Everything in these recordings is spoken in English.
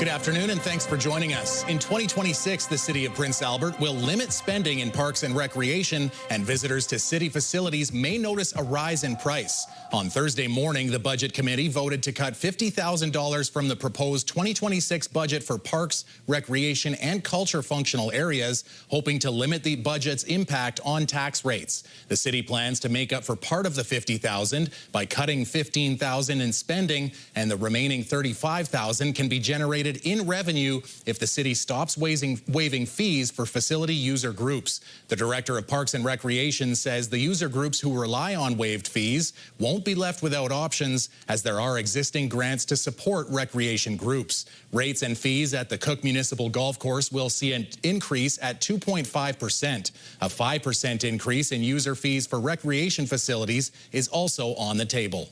Good afternoon, and thanks for joining us. In 2026, the City of Prince Albert will limit spending in parks and recreation, and visitors to city facilities may notice a rise in price. On Thursday morning, the Budget Committee voted to cut $50,000 from the proposed 2026 budget for parks, recreation, and culture functional areas, hoping to limit the budget's impact on tax rates. The city plans to make up for part of the $50,000 by cutting $15,000 in spending, and the remaining $35,000 can be generated in revenue if the city stops waiving fees for facility user groups. The Director of Parks and Recreation says the user groups who rely on waived fees won't be left without options, as there are existing grants to support recreation groups. Rates and fees at the Cook Municipal Golf Course will see an increase at 2.5%. A 5% increase in user fees for recreation facilities is also on the table.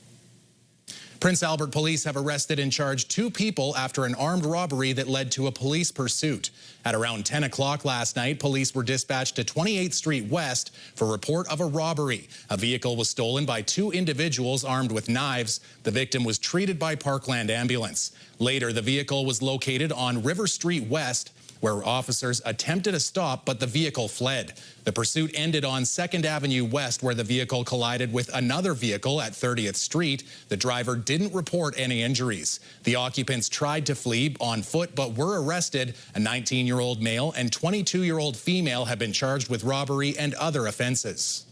Prince Albert police have arrested and charged 2 people after an armed robbery that led to a police pursuit. At around 10 o'clock last night, police were dispatched to 28th Street West for report of a robbery. A vehicle was stolen by 2 individuals armed with knives. The victim was treated by Parkland Ambulance. Later, the vehicle was located on River Street West, where officers attempted a stop, but the vehicle fled. The pursuit ended on 2nd Avenue West, where the vehicle collided with another vehicle at 30th Street. The driver didn't report any injuries. The occupants tried to flee on foot, but were arrested. A 19-year-old male and 22-year-old female have been charged with robbery and other offenses.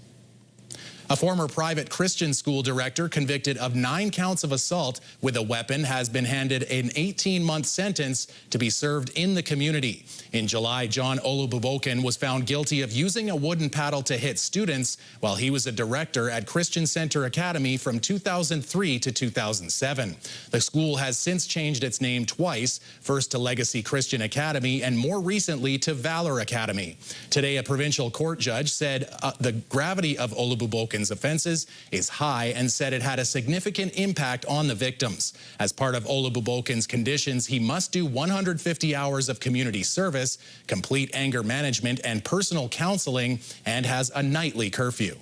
A former private Christian school director convicted of 9 counts of assault with a weapon has been handed an 18-month sentence to be served in the community. In July, John Olububokin was found guilty of using a wooden paddle to hit students while he was a director at Christian Center Academy from 2003 to 2007. The school has since changed its name twice, first to Legacy Christian Academy and more recently to Valor Academy. Today, a provincial court judge said the gravity of Olububokin's offenses is high and said it had a significant impact on the victims. As part of Olububokin's conditions, he must do 150 hours of community service, complete anger management and personal counseling, and has a nightly curfew.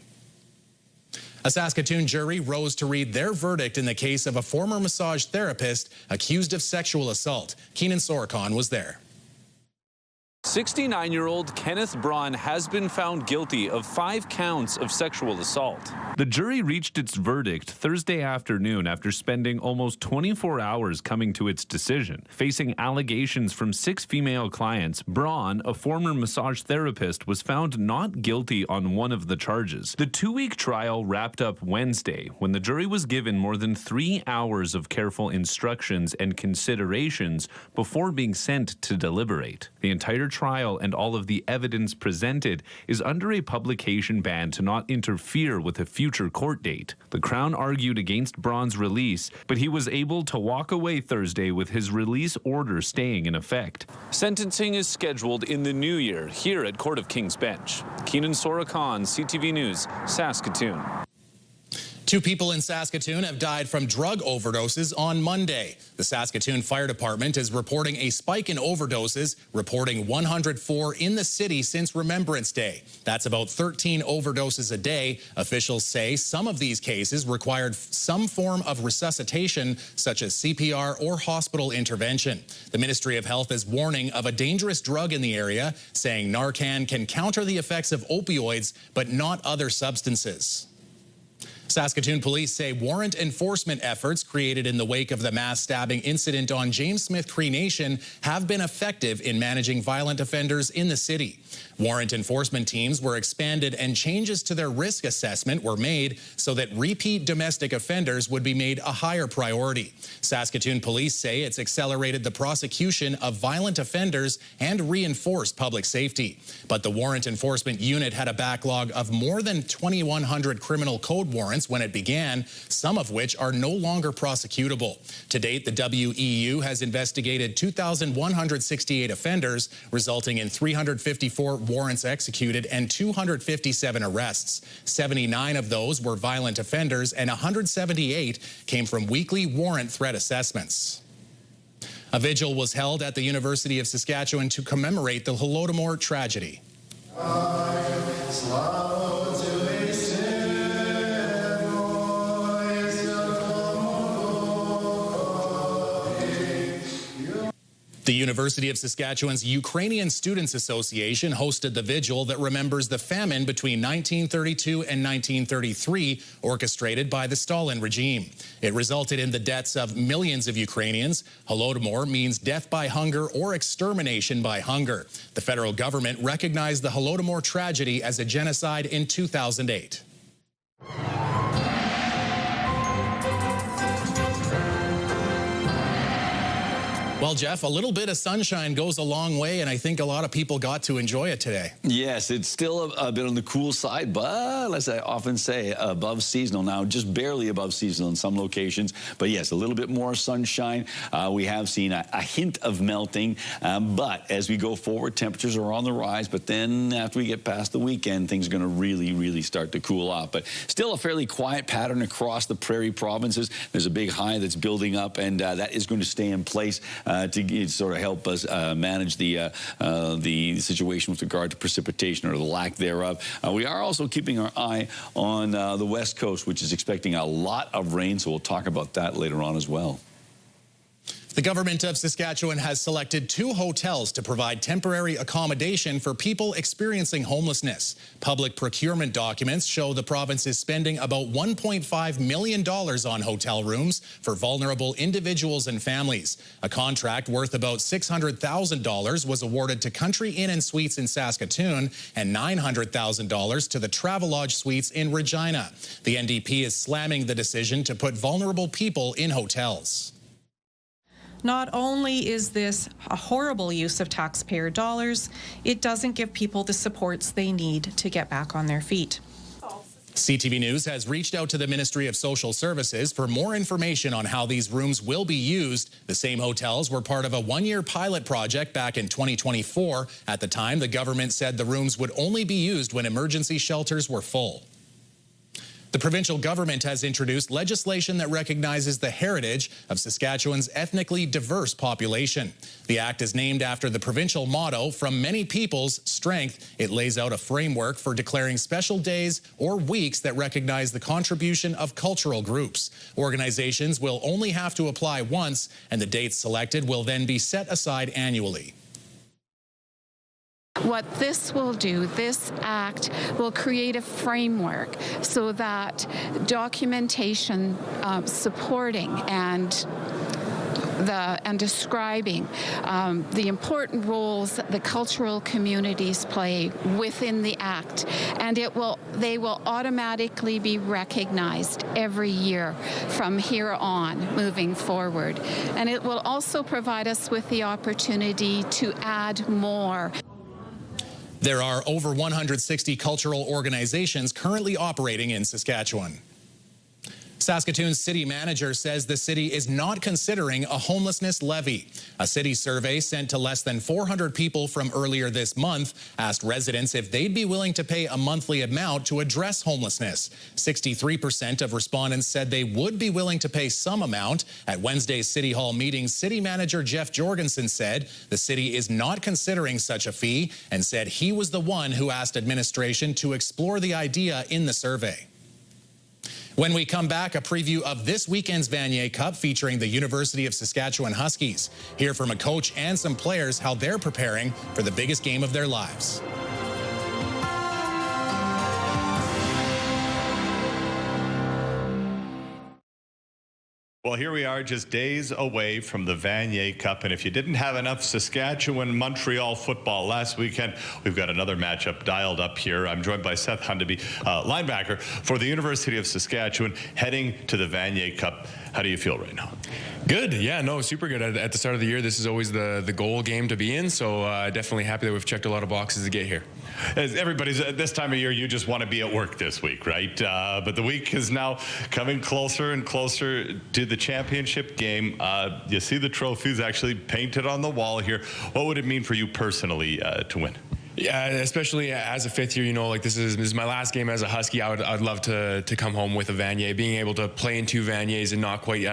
A Saskatoon jury rose to read their verdict in the case of a former massage therapist accused of sexual assault. Keenan Sorokon was there. 69-year-old Kenneth Braun has been found guilty of 5 counts of sexual assault. The jury reached its verdict Thursday afternoon after spending almost 24 hours coming to its decision. Facing allegations from 6 female clients, Braun, a former massage therapist, was found not guilty on one of the charges. The 2-week trial wrapped up Wednesday when the jury was given more than 3 hours of careful instructions and considerations before being sent to deliberate. The entire trial and all of the evidence presented is under a publication ban to not interfere with a future court date. The Crown argued against Braun's release, but he was able to walk away Thursday with his release order staying in effect. Sentencing is scheduled in the new year here at Court of King's Bench. Keenan Sorokon, CTV News, Saskatoon. 2 people in Saskatoon have died from drug overdoses on Monday. The Saskatoon Fire Department is reporting a spike in overdoses, reporting 104 in the city since Remembrance Day. That's about 13 overdoses a day. Officials say some of these cases required some form of resuscitation, such as CPR or hospital intervention. The Ministry of Health is warning of a dangerous drug in the area, saying Narcan can counter the effects of opioids, but not other substances. Saskatoon police say warrant enforcement efforts created in the wake of the mass stabbing incident on James Smith Cree Nation have been effective in managing violent offenders in the city. Warrant enforcement teams were expanded and changes to their risk assessment were made so that repeat domestic offenders would be made a higher priority. Saskatoon police say it's accelerated the prosecution of violent offenders and reinforced public safety. But the warrant enforcement unit had a backlog of more than 2,100 criminal code warrants when it began, some of which are no longer prosecutable. To date, the WEU has investigated 2,168 offenders, resulting in 354 warrants executed and 257 arrests. 79 of those were violent offenders and 178 came from weekly warrant threat assessments. A vigil was held at the University of Saskatchewan to commemorate the Holodomor tragedy. The University of Saskatchewan's Ukrainian Students Association hosted the vigil that remembers the famine between 1932 and 1933, orchestrated by the Stalin regime. It resulted in the deaths of millions of Ukrainians. Holodomor means death by hunger or extermination by hunger. The federal government recognized the Holodomor tragedy as a genocide in 2008. Well, Jeff, a little bit of sunshine goes a long way, and I think a lot of people got to enjoy it today. Yes, it's still a bit on the cool side, but as I often say, above seasonal now, just barely above seasonal in some locations. But yes, a little bit more sunshine. We have seen a hint of melting, but as we go forward, temperatures are on the rise. But then after we get past the weekend, things are going to really start to cool off. But still a fairly quiet pattern across the prairie provinces. There's a big high that's building up, and that is going to stay in place to sort of help us manage the situation with regard to precipitation or the lack thereof. We are also keeping our eye on the West Coast, which is expecting a lot of rain, so we'll talk about that later on as well. The government of Saskatchewan has selected 2 hotels to provide temporary accommodation for people experiencing homelessness. Public procurement documents show the province is spending about $1.5 million on hotel rooms for vulnerable individuals and families. A contract worth about $600,000 was awarded to Country Inn and Suites in Saskatoon and $900,000 to the Travelodge Suites in Regina. The NDP is slamming the decision to put vulnerable people in hotels. Not only is this a horrible use of taxpayer dollars, it doesn't give people the supports they need to get back on their feet. CTV News has reached out to the Ministry of Social Services for more information on how these rooms will be used. The same hotels were part of a 1-year pilot project back in 2024. At the time, the government said the rooms would only be used when emergency shelters were full. The provincial government has introduced legislation that recognizes the heritage of Saskatchewan's ethnically diverse population. The act is named after the provincial motto, "From many peoples, strength." It lays out a framework for declaring special days or weeks that recognize the contribution of cultural groups. Organizations will only have to apply once, and the dates selected will then be set aside annually. What this will do, this act will create a framework so that documentation supporting and describing the important roles that the cultural communities play within the act, and they will automatically be recognized every year from here on moving forward. And it will also provide us with the opportunity to add more. There are over 160 cultural organizations currently operating in Saskatchewan. Saskatoon's city manager says the city is not considering a homelessness levy. A city survey sent to less than 400 people from earlier this month asked residents if they'd be willing to pay a monthly amount to address homelessness. 63% of respondents said they would be willing to pay some amount. At Wednesday's City Hall meeting, city manager Jeff Jorgensen said the city is not considering such a fee and said he was the one who asked administration to explore the idea in the survey. When we come back, a preview of this weekend's Vanier Cup featuring the University of Saskatchewan Huskies. Hear from a coach and some players how they're preparing for the biggest game of their lives. Well, here we are just days away from the Vanier Cup, and if you didn't have enough Saskatchewan-Montreal football last weekend, we've got another matchup dialed up here. I'm joined by Seth Hundeby, linebacker for the University of Saskatchewan, heading to the Vanier Cup. How do you feel right now? Good. Yeah, no, super good. At the start of the year, this is always the goal game to be in, so definitely happy that we've checked a lot of boxes to get here. As everybody's at this time of year, you just want to be at work this week, right? But the week is now coming closer and closer to the championship game. You see the trophies actually painted on the wall here. What would it mean for you personally to win? Yeah, especially as a fifth year, you know, like this is my last game as a Husky. I'd love to come home with a Vanier. Being able to play in 2 Vaniers and not quite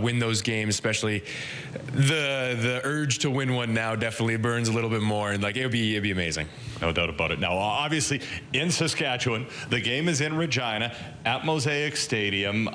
win those games, especially the urge to win one now definitely burns a little bit more, and like it'd be amazing. No doubt about it. Now, obviously, in Saskatchewan, the game is in Regina at Mosaic Stadium.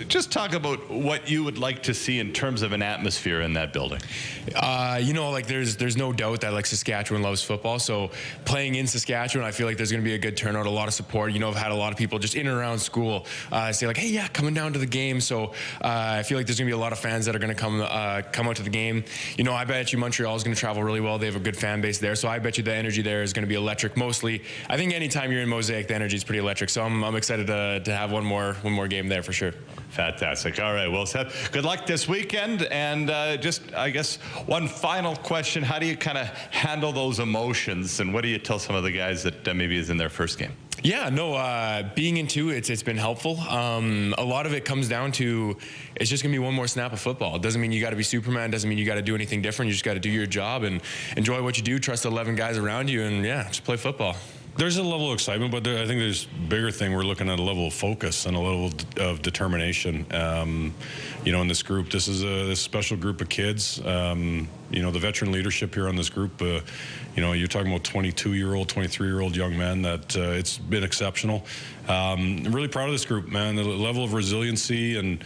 Just talk about what you would like to see in terms of an atmosphere in that building. You know, like there's no doubt that like Saskatchewan loves football. So playing in Saskatchewan, I feel like there's going to be a good turnout, a lot of support. You know, I've had a lot of people just in and around school say like, hey, yeah, coming down to the game. So I feel like there's going to be a lot of fans that are going to come out to the game. You know, I bet you Montreal is going to travel really well. They have a good fan base there. So I bet you the energy there is going to be electric. Mostly, I think anytime you're in Mosaic, the energy is pretty electric. So I'm excited to have one more game there for sure. Fantastic. All right. Well, Seth, good luck this weekend. And just, I guess, one final question. How do you kind of handle those emotions? And what do you tell some of the guys that maybe is in their first game? Yeah, no, being in 2, it's been helpful. A lot of it comes down to it's just going to be one more snap of football. It doesn't mean you got to be Superman. Doesn't mean you got to do anything different. You just got to do your job and enjoy what you do, trust the 11 guys around you, and, yeah, just play football. There's a level of excitement, but I think there's a bigger thing. We're looking at a level of focus and a level of determination. You know, in this group, this is this special group of kids. You know, the veteran leadership here on this group, you know, you're talking about 22-year-old, 23-year-old young men that it's been exceptional. I'm really proud of this group, man. The level of resiliency and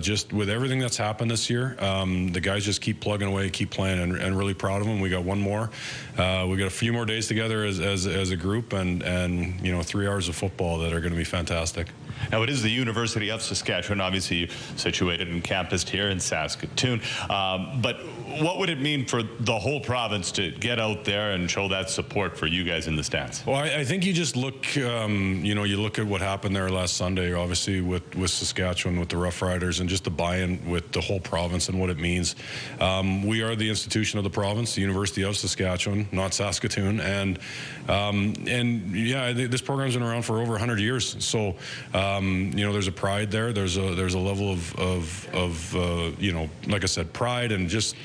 just with everything that's happened this year, the guys just keep plugging away, keep playing, and really proud of them. We got one more. We got a few more days together as a group, and you know, 3 hours of football that are going to be fantastic. Now, it is the University of Saskatchewan, obviously situated and campused here in Saskatoon. But what would it mean for the whole province to get out there and show that support for you guys in the stands? Well, I think you just look, you know, you look at what happened there last Sunday, obviously with Saskatchewan, with the Rough Riders, and just the buy-in with the whole province and what it means. We are the institution of the province, the University of Saskatchewan, not Saskatoon, and yeah, this program's been around for over 100 years. So, you know, there's a pride there. There's a level of you know, like I said, pride and just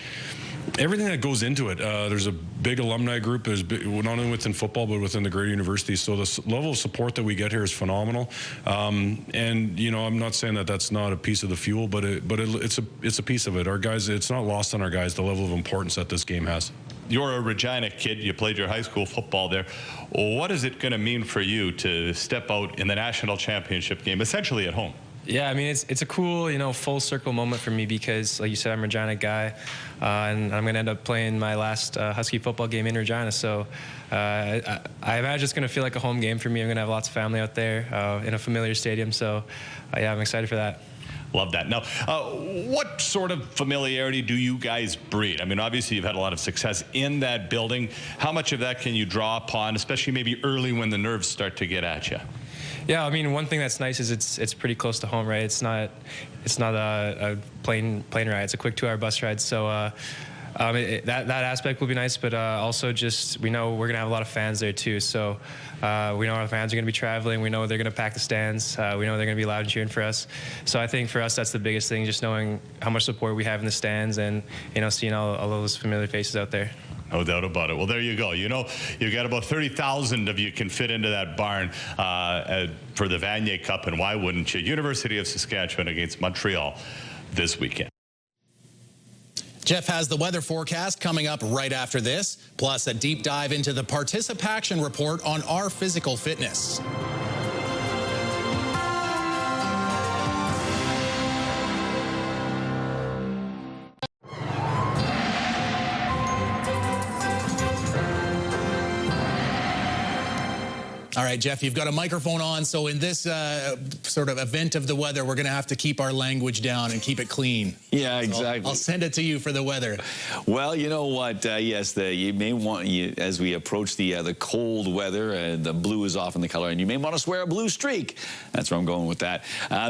everything that goes into it. There's a big alumni group. There's not only within football, but within the greater university. So the level of support that we get here is phenomenal. And you know, I'm not saying that that's not a piece of the fuel, but it's a piece of it. Our guys, it's not lost on our guys the level of importance that this game has. You're a Regina kid. You played your high school football there. What is it going to mean for you to step out in the national championship game, essentially at home? Yeah, I mean, it's a cool, you know, full circle moment for me because, like you said, I'm a Regina guy, and I'm going to end up playing my last Husky football game in Regina. So I imagine it's going to feel like a home game for me. I'm going to have lots of family out there in a familiar stadium. So, yeah, I'm excited for that. Love that. Now, what sort of familiarity do you guys breed? I mean, obviously, you've had a lot of success in that building. How much of that can you draw upon, especially maybe early when the nerves start to get at you? Yeah, I mean, one thing that's nice is it's pretty close to home, right? It's not a plane ride. It's a quick 2-hour bus ride. So that aspect will be nice, but also just we know we're gonna have a lot of fans there too. So we know our fans are gonna be traveling. We know they're gonna pack the stands. We know they're gonna be loud and cheering for us. So I think for us that's the biggest thing, just knowing how much support we have in the stands and, you know, seeing all those familiar faces out there. No doubt about it. Well, there you go. You know, you've got about 30,000 of you can fit into that barn for the Vanier Cup, and why wouldn't you? University of Saskatchewan against Montreal this weekend. Jeff has the weather forecast coming up right after this, plus a deep dive into the participation report on our physical fitness. All right, Jeff, you've got a microphone on, so in this sort of event of the weather, we're going to have to keep our language down and keep it clean. Yeah, exactly. So I'll send it to you for the weather. Well, you know what? Yes, you may want, as we approach the cold weather, and the blue is off in the color, and you may want to swear a blue streak. That's where I'm going with that,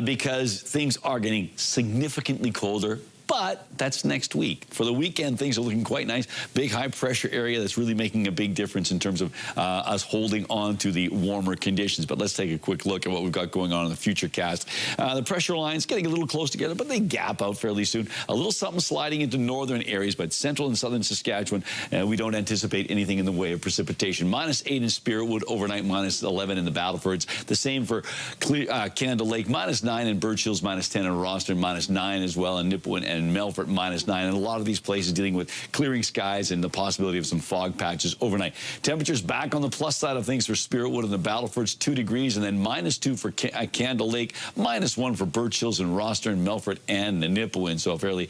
because things are getting significantly colder. But But that's next week. For the weekend, things are looking quite nice. Big high pressure area that's really making a big difference in terms of us holding on to the warmer conditions. But let's take a quick look at what we've got going on in the future cast. The pressure lines getting a little close together, but they gap out fairly soon. A little something sliding into northern areas, but central and southern Saskatchewan, we don't anticipate anything in the way of precipitation. -8 in Spiritwood overnight, -11 in the Battlefords. The same for Canada Lake, -9 in Birch Hills, -10 in Rosthern, -9 as well in Nipawin and Melfort, -9. And a lot of these places dealing with clearing skies and the possibility of some fog patches overnight. Temperatures back on the plus side of things for Spiritwood and the Battlefords, 2 degrees, and then -2 for Canada Lake, -1 for Birch Hills and Rosthern, Melfort, and Nipawin. So a fairly,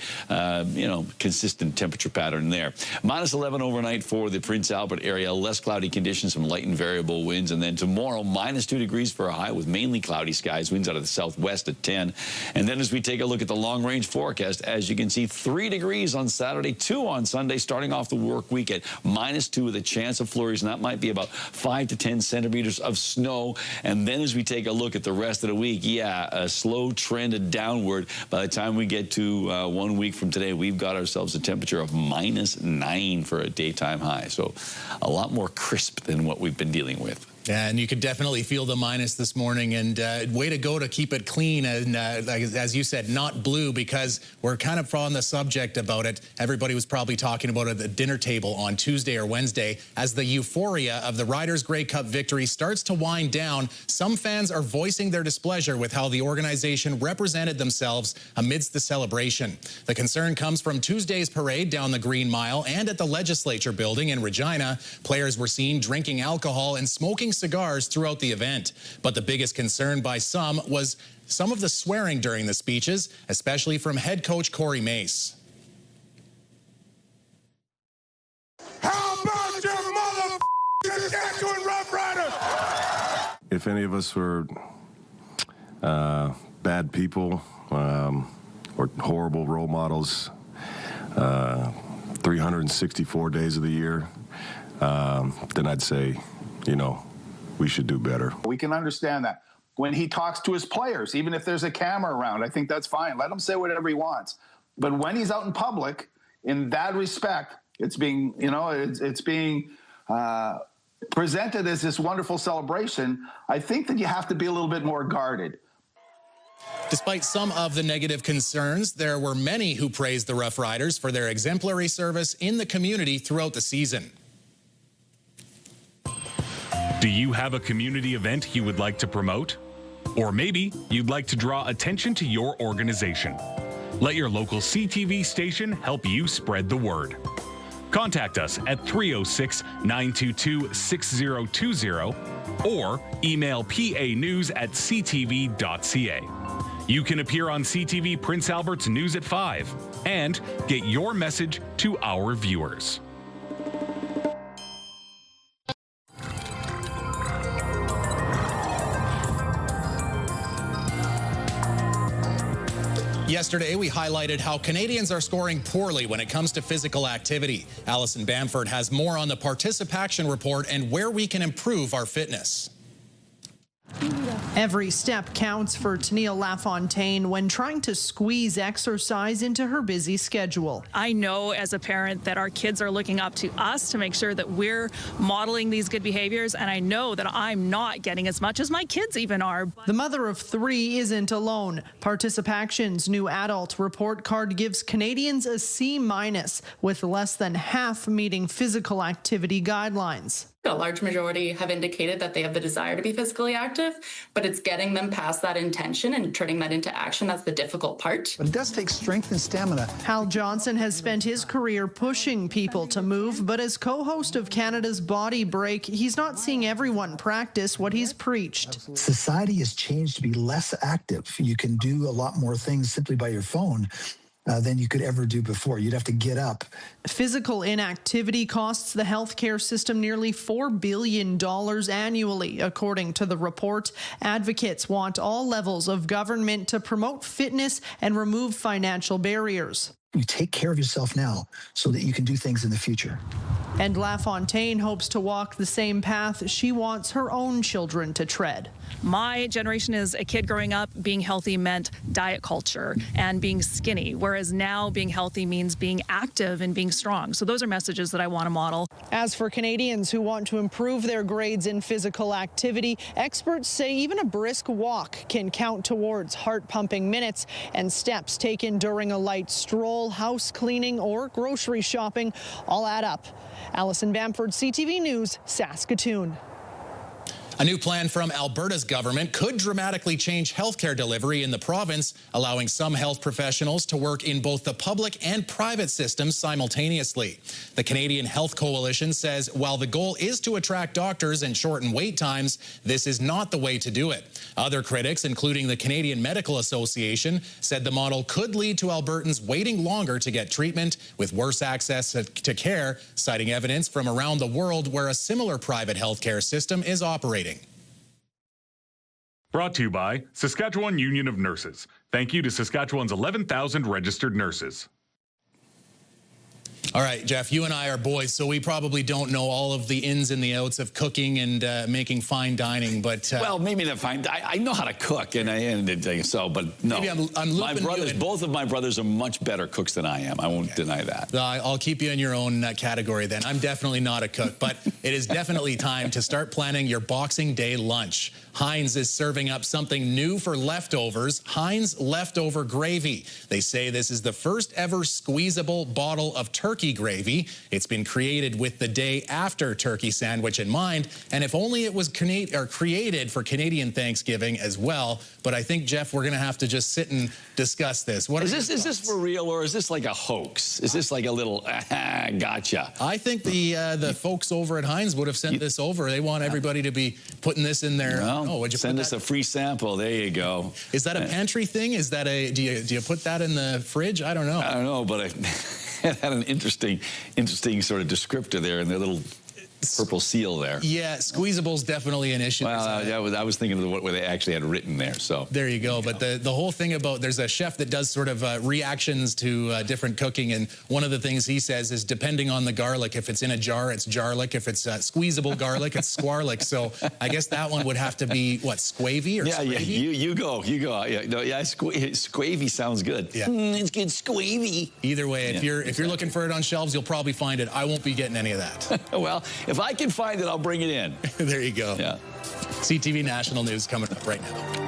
consistent temperature pattern there. -11 overnight for the Prince Albert area. Less cloudy conditions, some light and variable winds. And then tomorrow, -2 degrees for a high with mainly cloudy skies. Winds out of the southwest at 10. And then as we take a look at the long-range forecast, as you can see, 3 degrees on Saturday, 2 on Sunday, starting off the work week at -2 with a chance of flurries. And that might be about 5 to 10 centimeters of snow. And then as we take a look at the rest of the week, a slow trend downward. By the time we get to 1 week from today, we've got ourselves a temperature of -9 for a daytime high. So a lot more crisp than what we've been dealing with. Yeah, and you could definitely feel the minus this morning, and way to go to keep it clean and, as you said, not blue, because we're kind of on the subject about it. Everybody was probably talking about it at the dinner table on Tuesday or Wednesday. As the euphoria of the Riders Grey Cup victory starts to wind down, some fans are voicing their displeasure with how the organization represented themselves amidst the celebration. The concern comes from Tuesday's parade down the Green Mile and at the Legislature building in Regina. Players were seen drinking alcohol and smoking cigars throughout the event. But the biggest concern by some was some of the swearing during the speeches, especially from head coach Corey Mace. How about your mother Saskatchewan Rough Riders? If any of us were bad people or horrible role models 364 days of the year, then I'd say, we should do better. We can understand that. When he talks to his players, even if there's a camera around, I think that's fine. Let him say whatever he wants. But when he's out in public, in that respect, it's being, it's being presented as this wonderful celebration. I think that you have to be a little bit more guarded. Despite some of the negative concerns, there were many who praised the Rough Riders for their exemplary service in the community throughout the season. Do you have a community event you would like to promote? Or maybe you'd like to draw attention to your organization. Let your local CTV station help you spread the word. Contact us at 306-922-6020 or email panews@ctv.ca. You can appear on CTV Prince Albert's News at 5 and get your message to our viewers. Yesterday, we highlighted how Canadians are scoring poorly when it comes to physical activity. Alison Bamford has more on the participation report and where we can improve our fitness. Every step counts for Tennille Lafontaine when trying to squeeze exercise into her busy schedule. I know as a parent that our kids are looking up to us to make sure that we're modeling these good behaviors, and I know that I'm not getting as much as my kids even are. The mother of 3 isn't alone. Participaction's new adult report card gives Canadians a C- with less than half meeting physical activity guidelines. A large majority have indicated that they have the desire to be physically active, but it's getting them past that intention and turning that into action that's the difficult part. But it does take strength and stamina. Hal Johnson has spent his career pushing people to move, but as co-host of Canada's Body Break, he's not seeing everyone practice what he's preached. Society has changed to be less active. You can do a lot more things simply by your phone than you could ever do before. You'd have to get up. Physical inactivity costs the healthcare system nearly $4 billion annually, according to the report. Advocates want all levels of government to promote fitness and remove financial barriers. You take care of yourself now so that you can do things in the future. And LaFontaine hopes to walk the same path she wants her own children to tread. My generation is a kid growing up, being healthy meant diet culture and being skinny, whereas now being healthy means being active and being strong. So those are messages that I want to model. As for Canadians who want to improve their grades in physical activity, experts say even a brisk walk can count towards heart-pumping minutes, and steps taken during a light stroll, house cleaning, or grocery shopping all add up. Allison Bamford, CTV News, Saskatoon. A new plan from Alberta's government could dramatically change healthcare delivery in the province, allowing some health professionals to work in both the public and private systems simultaneously. The Canadian Health Coalition says while the goal is to attract doctors and shorten wait times, this is not the way to do it. Other critics, including the Canadian Medical Association, said the model could lead to Albertans waiting longer to get treatment with worse access to care, citing evidence from around the world where a similar private healthcare system is operating. Brought to you by Saskatchewan Union of Nurses. Thank you to Saskatchewan's 11,000 registered nurses. All right, Jeff, you and I are boys, so we probably don't know all of the ins and the outs of cooking and making fine dining, but... well, maybe not fine. I know how to cook, but no. Maybe I'm my brothers, both of my brothers are much better cooks than I am. I won't deny that. I'll keep you in your own category then. I'm definitely not a cook, but it is definitely time to start planning your Boxing Day lunch. Heinz is serving up something new for leftovers, Heinz Leftover Gravy. They say this is the first ever squeezable bottle of turkey gravy. It's been created with the day after turkey sandwich in mind, and if only it was created for Canadian Thanksgiving as well. But I think, Jeff, we're going to have to just sit and discuss this. Is this for real, or is this like a hoax? Is this like a little gotcha? I think the folks over at Heinz would have sent this over. They want everybody to be putting this in their... Well, would you send us a free sample? There you go. Is that a pantry thing? Is that do you put that in the fridge? I don't know. I don't know, but it had an interesting sort of descriptor there in their little purple seal there. Yeah, squeezable's definitely an issue. Well, I was thinking of what they actually had written there. So there you go. But the whole thing about, there's a chef that does sort of reactions to different cooking, and one of the things he says is depending on the garlic, if it's in a jar, it's jarlic. If it's squeezable garlic, it's squarlic. So I guess that one would have to be what, squavy or yeah, squavy? Yeah, you go. Yeah, squavy sounds good. Yeah, it's good, squavy. Either way, if you're looking for it on shelves, you'll probably find it. I won't be getting any of that. Well, if I can find it, I'll bring it in. There you go. Yeah. CTV National News coming up right now.